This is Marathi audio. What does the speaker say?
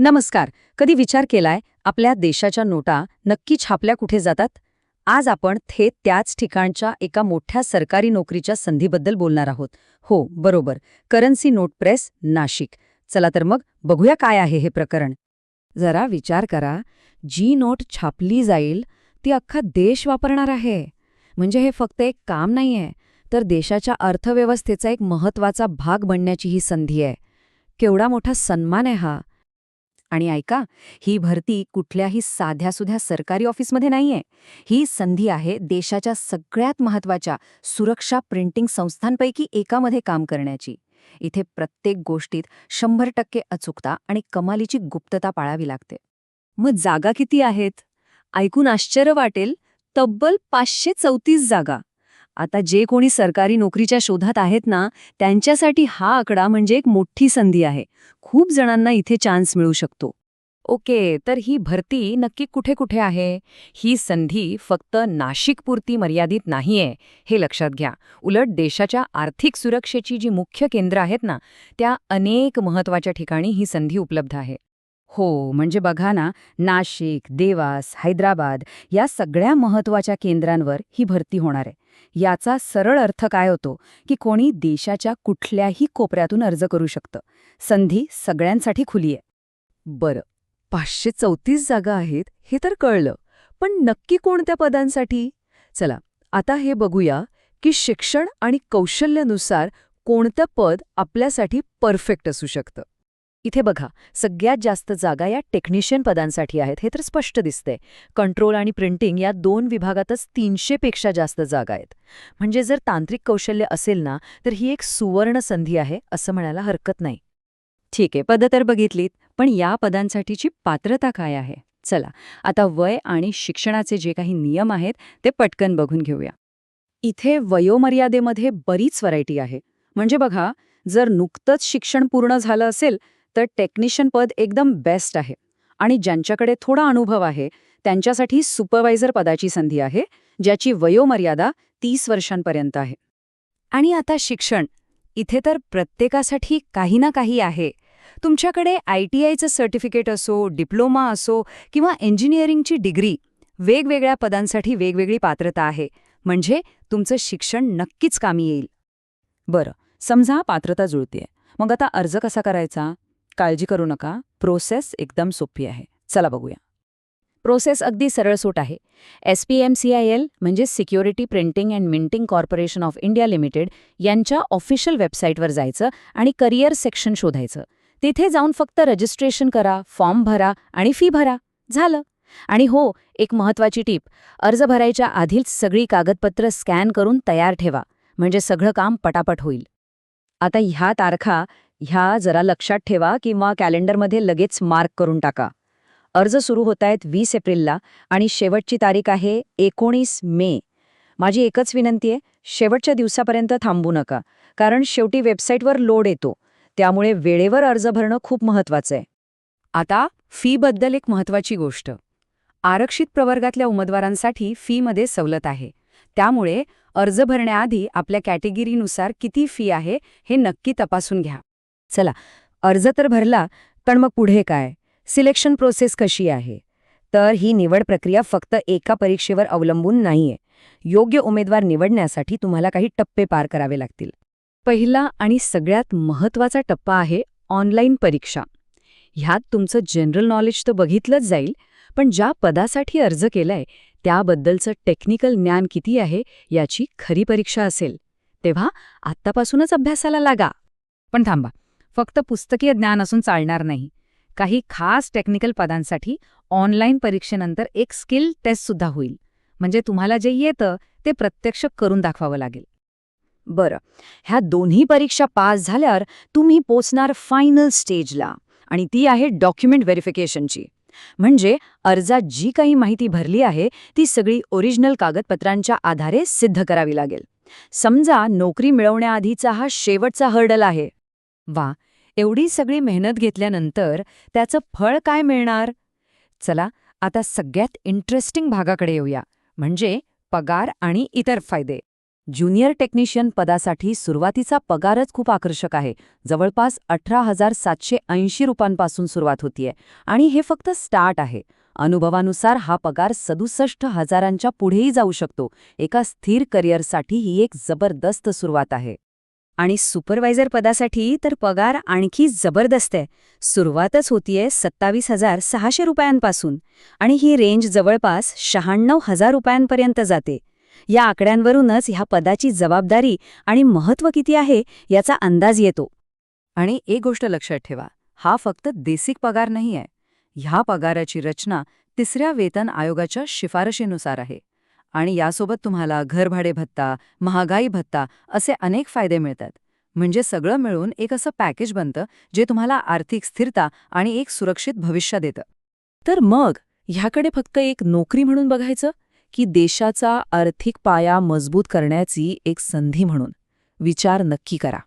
नमस्कार. कधी विचार केलाय आपल्या देशाच्या नोटा नक्की छापल्या कुठे जातात? आज आपण थेट त्याच ठिकाणच्या एका मोठ्या सरकारी नोकरीच्या संधीबद्दल बोलणार आहोत. हो, बरोबर. Currency note press, Nashik. चला तर मग बघूया काय आहे हे प्रकरण. जरा विचार करा, जी नोट छापली जाईल ती अख्खा देश वापरणार आहे. म्हणजे हे फक्त एक काम नाहीये, तर देशाच्या अर्थव्यवस्थेचा एक महत्त्वाचा भाग बनण्याची ही संधी आहे. केवढा मोठा सन्मान आहे हा. आणि ऐका, ही भरती कुठल्याही साध्यासुध्या सरकारी ऑफिसमध्ये नाहीये. ही संधी आहे देशाच्या सगळ्यात महत्त्वाच्या सुरक्षा प्रिंटिंग संस्थांपैकी एकामध्ये काम करण्याची. इथे प्रत्येक गोष्टीत 100% अचूकता आणि कमालीची गुप्तता पाळावी लागते. मग जागा किती आहेत? ऐकून आश्चर्य वाटेल, तब्बल 534 जागा. आता जे कोणी सरकारी नोकरीच्या शोधात आहेत ना, त्यांच्यासाठी हा आकडा म्हणजे एक मोठी संधी आहे. खूप जणांना इथे चान्स मिळू शकतो. ओके, तर ही भरती नक्की कुठे कुठे आहे? ही संधी फक्त नाशिकपुरती मर्यादित नाहीये, हे लक्षात घ्या. उलट देशाच्या आर्थिक सुरक्षेची जी मुख्य केंद्र आहेत ना, त्या अनेक महत्त्वाच्या ठिकाणी ही संधी उपलब्ध आहे. हो, म्हणजे बघा ना, नाशिक, देवास, हैदराबाद या सगळ्या महत्त्वाच्या केंद्रांवर ही भरती होणार आहे. याचा सरळ अर्थ काय होतो की कोणी देशाच्या कुठल्याही कोपऱ्यातून अर्ज करू शकतं. संधी सगळ्यांसाठी खुली आहे. बरं, 534 जागा आहेत हे तर कळलं, पण नक्की कोणत्या पदांसाठी? चला, आता हे बघूया की शिक्षण आणि कौशल्यानुसार कोणतं पद आपल्यासाठी परफेक्ट असू शकतं. इथे बघा, सगळ्यात जास्त जागा या टेक्निशियन पदांसाठी आहेत, हे तर स्पष्ट दिसतंय. कंट्रोल आणि प्रिंटिंग या 2 विभागातच 300 पेक्षा जास्त जागा आहेत. म्हणजे जर तांत्रिक कौशल्य असेल ना, तर ही एक सुवर्ण संधी आहे असं म्हणायला हरकत नाही. ठीक आहे, पदं तर बघितलीत, पण या पदांसाठीची पात्रता काय आहे? चला, आता वय आणि शिक्षणाचे जे काही नियम आहेत ते पटकन बघून घेऊया. इथे वयोमर्यादेमध्ये बरीच व्हरायटी आहे. म्हणजे बघा, जर नुकतंच शिक्षण पूर्ण झालं असेल तर टेक्निशियन पद एकदम बेस्ट आहे. आणि ज्यांच्याकडे थोडा अनुभव आहे त्यांच्यासाठी सुपरवायझर पदाची संधी आहे, ज्याची वयोमर्यादा 30 वर्षांपर्यंत आहे. आणि आता शिक्षण, इथे तर प्रत्येकासाठी काही ना काही आहे. तुमच्याकडे ITIचं सर्टिफिकेट असो, डिप्लोमा असो किंवा इंजिनिअरिंगची डिग्री, वेगवेगळ्या पदांसाठी वेगवेगळी पात्रता आहे. म्हणजे तुमचं शिक्षण नक्कीच कामी येईल. बरं, समजा पात्रता जुळतेय. मग आता अर्ज कसा करायचा? काळजी करू नका, प्रोसेस एकदम सोपी आहे. चला बघूया. प्रोसेस अगदी सरळसोट आहे. SPMCIL म्हणजे security printing and minting corporation of India limited यांच्या ऑफिशियल वेबसाईटवर जायचं आणि करिअर सेक्शन शोधायचं. तिथे जाऊन फक्त रजिस्ट्रेशन करा, फॉर्म भरा आणि फी भरा. झालं. आणि हो, एक महत्त्वाची टीप, अर्ज भरायच्या आधीच सगळी कागदपत्र स्कॅन करून तयार ठेवा, म्हणजे सगळं काम पटापट होईल. आता ह्या तारखा जरा लक्षात ठेवा किंवा कॅलेंडरमध्ये लगेच मार्क करून टाका. अर्ज सुरू होत आहेत 20 एप्रिलला आणि शेवटची तारीख आहे 19 मे. माझी एकच विनंती आहे, शेवटच्या दिवसापर्यंत थांबू नका, कारण शेवटी वेबसाईटवर लोड येतो. त्यामुळे वेळेवर अर्ज भरणं खूप महत्त्वाचं आहे. आता फीबद्दल एक महत्त्वाची गोष्ट. आरक्षित प्रवर्गातल्या उमेदवारांसाठी फीमध्ये सवलत आहे. त्यामुळे अर्ज भरण्याआधी आपल्या कॅटेगरीनुसार किती फी आहे हे नक्की तपासून घ्या. चला, अर्ज तर भरला, पण मग पुढे काय? सिलेक्शन प्रोसेस कशी आहे? तर ही निवड प्रक्रिया फक्त एका परीक्षेवर अवलंबून नाहीये. योग्य उमेदवार निवडण्यासाठी तुम्हाला काही टप्पे पार करावे लागतील. पहिला आणि सगळ्यात महत्त्वाचा टप्पा आहे ऑनलाईन परीक्षा. ह्यात तुमचं जनरल नॉलेज तर बघितलंच जाईल, पण ज्या पदासाठी अर्ज केलाय त्याबद्दलचं टेक्निकल ज्ञान किती आहे याची खरी परीक्षा असेल. तेव्हा आत्तापासूनच अभ्यासाला लागा. पण थांबा, फक्त पुस्तकीय ज्ञान असून चालणार नाही. काही खास टेक्निकल पदांसाठी ऑनलाईन परीक्षेनंतर एक स्किल टेस्टसुद्धा होईल. म्हणजे तुम्हाला जे येतं ते प्रत्यक्ष करून दाखवावं लागेल. बरं, ह्या दोन्ही परीक्षा पास झाल्यावर तुम्ही पोचणार फायनल स्टेजला, आणि ती आहे डॉक्युमेंट व्हेरिफिकेशनची. म्हणजे अर्जात जी काही माहिती भरली आहे ती सगळी ओरिजिनल कागदपत्रांच्या आधारे सिद्ध करावी लागेल. समजा नोकरी मिळवण्याआधीचा हा शेवटचा हर्डल आहे. वा, एवढी सगळी मेहनत घेतल्यानंतर त्याचं फळ काय मिळणार? चला, आता सगळ्यात इंटरेस्टिंग भागाकडे येऊया, म्हणजे पगार आणि इतर फायदे. ज्युनियर टेक्निशियन पदासाठी सुरुवातीचा पगारच खूप आकर्षक आहे. जवळपास 18,780 रुपयांपासून सुरुवात होतीये आणि हे फक्त स्टार्ट आहे. अनुभवानुसार हा पगार 67,000च्या पुढेही जाऊ शकतो. एका स्थिर करिअरसाठी ही एक जबरदस्त सुरुवात आहे. आणि सुपरवायझर पदासाठी तर पगार आणखी जबरदस्त आहे. सुरुवातच होतीये 27,600 रुपयांपासून आणि ही रेंज जवळपास 96,000 रुपयांपर्यंत जाते. या आकड्यांवरूनच ह्या पदाची जबाबदारी आणि महत्त्व किती आहे याचा अंदाज येतो. आणि एक गोष्ट लक्षात ठेवा, हा फक्त बेसिक पगार नाही आहे. ह्या पगाराची रचना 3ऱ्या वेतन आयोगाच्या शिफारशीनुसार आहे. आणि यासोबत तुम्हाला घरभाडे भत्ता, महागाई भत्ता असे अनेक फायदे मिळतात. म्हणजे सगळं मिळून एक असं पॅकेज बनतं जे तुम्हाला आर्थिक स्थिरता आणि एक सुरक्षित भविष्य देतं. तर मग ह्याकडे फक्त एक नोकरी म्हणून बघायचं की देशाचा आर्थिक पाया मजबूत करण्याची एक संधी म्हणून? विचार नक्की करा.